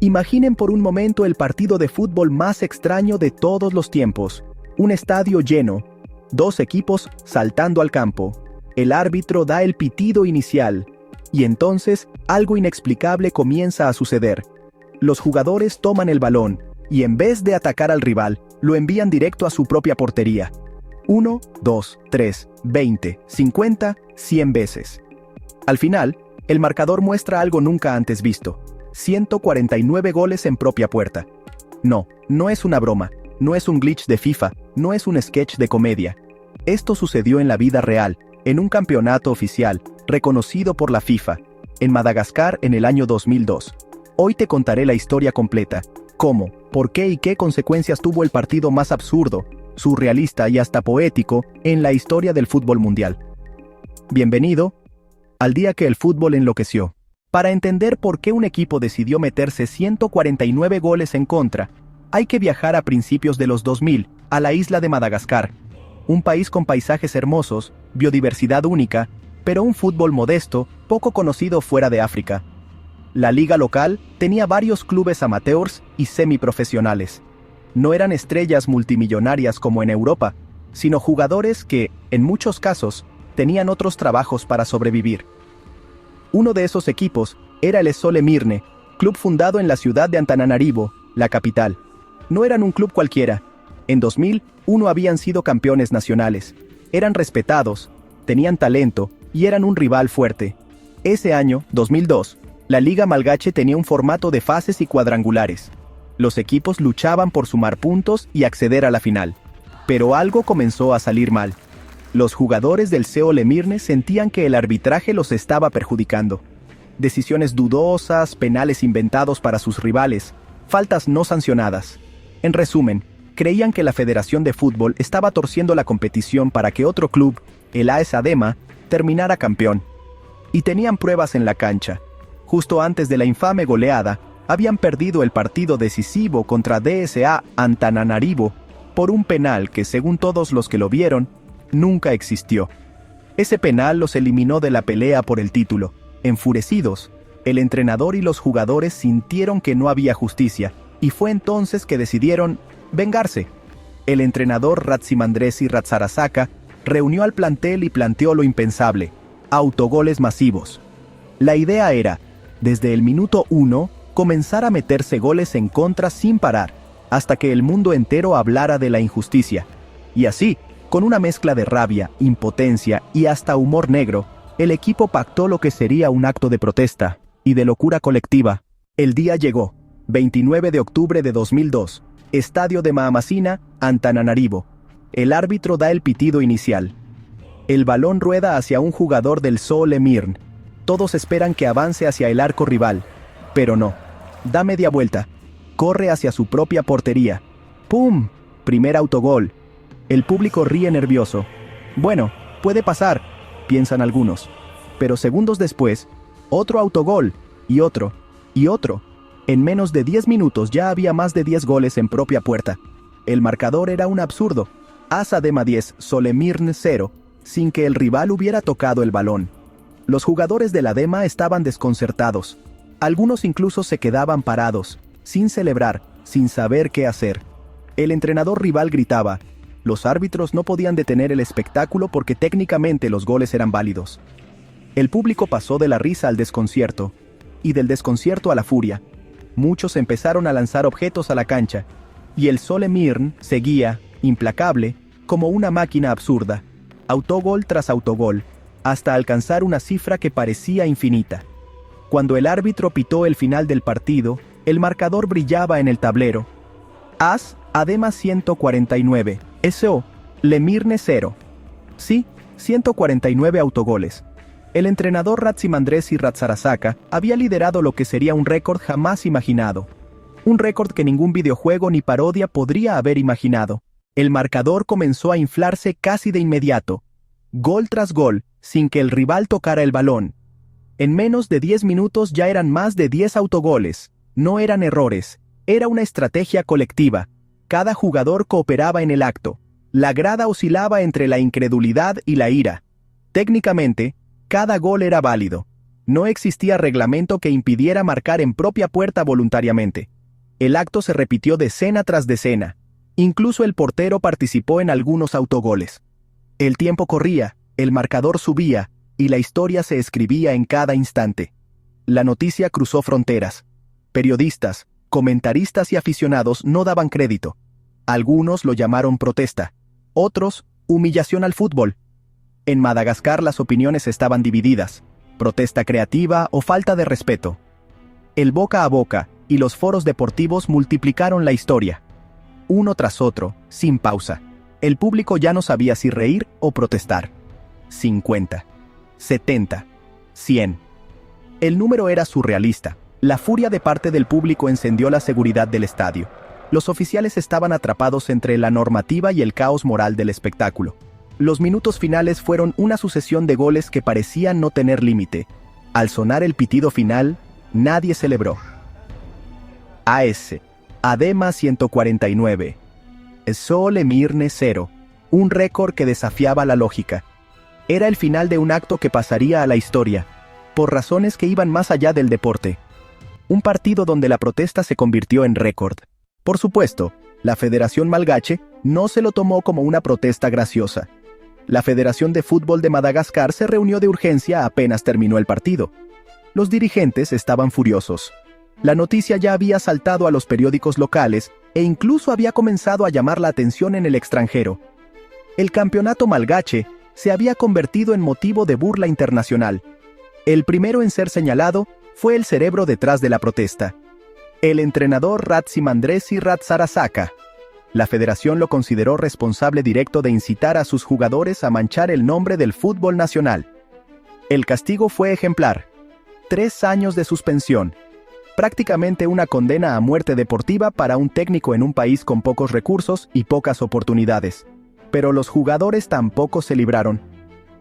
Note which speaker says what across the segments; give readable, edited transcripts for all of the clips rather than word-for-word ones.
Speaker 1: Imaginen por un momento el partido de fútbol más extraño de todos los tiempos. Un estadio lleno, dos equipos saltando al campo. El árbitro da el pitido inicial. Y entonces, algo inexplicable comienza a suceder. Los jugadores toman el balón, y en vez de atacar al rival, lo envían directo a su propia portería. 1, 2, 3, 20, 50, 100 veces. Al final, el marcador muestra algo nunca antes visto. 149 goles en propia puerta. No, no es una broma, no es un glitch de FIFA, no es un sketch de comedia. Esto sucedió en la vida real, en un campeonato oficial, reconocido por la FIFA, en Madagascar en el año 2002. Hoy te contaré la historia completa, cómo, por qué y qué consecuencias tuvo el partido más absurdo, surrealista y hasta poético en la historia del fútbol mundial. Bienvenido al día que el fútbol enloqueció. Para entender por qué un equipo decidió meterse 149 goles en contra, hay que viajar a principios de los 2000, a la isla de Madagascar, un país con paisajes hermosos, biodiversidad única, pero un fútbol modesto, poco conocido fuera de África. La liga local tenía varios clubes amateurs y semiprofesionales. No eran estrellas multimillonarias como en Europa, sino jugadores que, en muchos casos, tenían otros trabajos para sobrevivir. Uno de esos equipos era el SO Lemirne, club fundado en la ciudad de Antananarivo, la capital. No eran un club cualquiera. En 2001 habían sido campeones nacionales. Eran respetados, tenían talento y eran un rival fuerte. Ese año, 2002, la Liga Malgache tenía un formato de fases y cuadrangulares. Los equipos luchaban por sumar puntos y acceder a la final. Pero algo comenzó a salir mal. Los jugadores del SO Lemirne sentían que el arbitraje los estaba perjudicando. Decisiones dudosas, penales inventados para sus rivales, faltas no sancionadas. En resumen, creían que la Federación de Fútbol estaba torciendo la competición para que otro club, el AS Adema, terminara campeón. Y tenían pruebas en la cancha. Justo antes de la infame goleada, habían perdido el partido decisivo contra DSA Antananarivo por un penal que, según todos los que lo vieron, nunca existió. Ese penal los eliminó de la pelea por el título. Enfurecidos, el entrenador y los jugadores sintieron que no había justicia, y fue entonces que decidieron vengarse. El entrenador Ratsimandresi Ratsarasaka reunió al plantel y planteó lo impensable: autogoles masivos. La idea era, desde el minuto 1, comenzar a meterse goles en contra sin parar, hasta que el mundo entero hablara de la injusticia. Y así, con una mezcla de rabia, impotencia y hasta humor negro, el equipo pactó lo que sería un acto de protesta y de locura colectiva. El día llegó, 29 de octubre de 2002, estadio de Mahamasina, Antananarivo. El árbitro da el pitido inicial. El balón rueda hacia un jugador del SO Lemirne. Todos esperan que avance hacia el arco rival, pero no. Da media vuelta, corre hacia su propia portería. ¡Pum! Primer autogol. El público ríe nervioso. Bueno, puede pasar, piensan algunos. Pero segundos después, otro autogol, y otro, y otro. En menos de 10 minutos ya había más de 10 goles en propia puerta. El marcador era un absurdo. AS Adema 10, SO Lemirne 0, sin que el rival hubiera tocado el balón. Los jugadores de la Adema estaban desconcertados. Algunos incluso se quedaban parados, sin celebrar, sin saber qué hacer. El entrenador rival gritaba. Los árbitros no podían detener el espectáculo porque técnicamente los goles eran válidos. El público pasó de la risa al desconcierto, y del desconcierto a la furia. Muchos empezaron a lanzar objetos a la cancha, y el SO Lemirne seguía, implacable, como una máquina absurda, autogol tras autogol, hasta alcanzar una cifra que parecía infinita. Cuando el árbitro pitó el final del partido, el marcador brillaba en el tablero. AS Adema 149, SO Lemirne 0. Sí, 149 autogoles. El entrenador Ratsimandresi Ratsarasaka había liderado lo que sería un récord jamás imaginado. Un récord que ningún videojuego ni parodia podría haber imaginado. El marcador comenzó a inflarse casi de inmediato. Gol tras gol, sin que el rival tocara el balón. En menos de 10 minutos ya eran más de 10 autogoles. No eran errores, era una estrategia colectiva. Cada jugador cooperaba en el acto. La grada oscilaba entre la incredulidad y la ira. Técnicamente, cada gol era válido. No existía reglamento que impidiera marcar en propia puerta voluntariamente. El acto se repitió decena tras decena. Incluso el portero participó en algunos autogoles. El tiempo corría, el marcador subía, y la historia se escribía en cada instante. La noticia cruzó fronteras. Periodistas, comentaristas y aficionados no daban crédito. Algunos lo llamaron protesta, otros, humillación al fútbol. En Madagascar las opiniones estaban divididas, protesta creativa o falta de respeto. El boca a boca y los foros deportivos multiplicaron la historia. Uno tras otro, sin pausa. El público ya no sabía si reír o protestar. 50, 70, 100. El número era surrealista. La furia de parte del público encendió la seguridad del estadio. Los oficiales estaban atrapados entre la normativa y el caos moral del espectáculo. Los minutos finales fueron una sucesión de goles que parecían no tener límite. Al sonar el pitido final, nadie celebró. AS. Adema 149. Sol Emirne 0. Un récord que desafiaba la lógica. Era el final de un acto que pasaría a la historia, por razones que iban más allá del deporte. Un partido donde la protesta se convirtió en récord. Por supuesto, la Federación Malgache no se lo tomó como una protesta graciosa. La Federación de Fútbol de Madagascar se reunió de urgencia apenas terminó el partido. Los dirigentes estaban furiosos. La noticia ya había saltado a los periódicos locales e incluso había comenzado a llamar la atención en el extranjero. El campeonato malgache se había convertido en motivo de burla internacional. El primero en ser señalado fue el cerebro detrás de la protesta. El entrenador Ratsimandresi Ratsarasaka. La federación lo consideró responsable directo de incitar a sus jugadores a manchar el nombre del fútbol nacional. El castigo fue ejemplar. 3 años de suspensión. Prácticamente una condena a muerte deportiva para un técnico en un país con pocos recursos y pocas oportunidades. Pero los jugadores tampoco se libraron.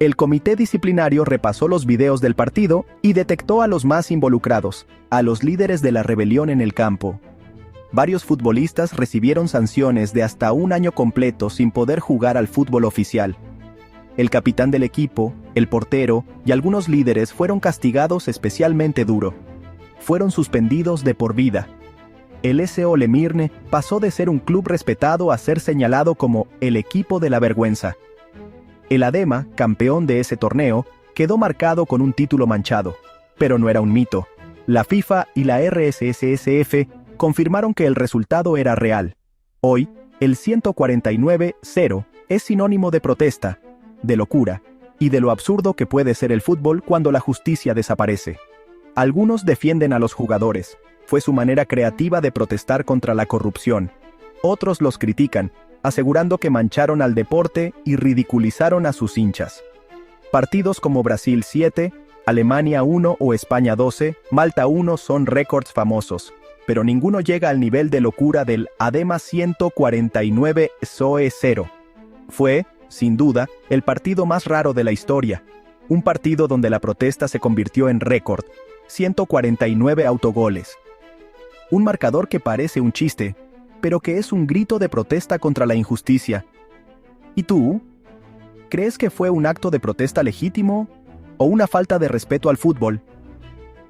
Speaker 1: El comité disciplinario repasó los videos del partido y detectó a los más involucrados, a los líderes de la rebelión en el campo. Varios futbolistas recibieron sanciones de hasta 1 año completo sin poder jugar al fútbol oficial. El capitán del equipo, el portero y algunos líderes fueron castigados especialmente duro. Fueron suspendidos de por vida. El Sol Emirne pasó de ser un club respetado a ser señalado como el equipo de la vergüenza. El Adema, campeón de ese torneo, quedó marcado con un título manchado. Pero no era un mito. La FIFA y la RSSSF confirmaron que el resultado era real. Hoy, el 149-0 es sinónimo de protesta, de locura, y de lo absurdo que puede ser el fútbol cuando la justicia desaparece. Algunos defienden a los jugadores. Fue su manera creativa de protestar contra la corrupción. Otros los critican, asegurando que mancharon al deporte y ridiculizaron a sus hinchas. Partidos como Brasil 7, Alemania 1 o España 12, Malta 1 son récords famosos, pero ninguno llega al nivel de locura del Adema 149 SOE 0. Fue, sin duda, el partido más raro de la historia. Un partido donde la protesta se convirtió en récord. 149 autogoles. Un marcador que parece un chiste, pero que es un grito de protesta contra la injusticia. ¿Y tú? ¿Crees que fue un acto de protesta legítimo o una falta de respeto al fútbol?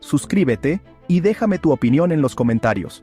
Speaker 1: Suscríbete y déjame tu opinión en los comentarios.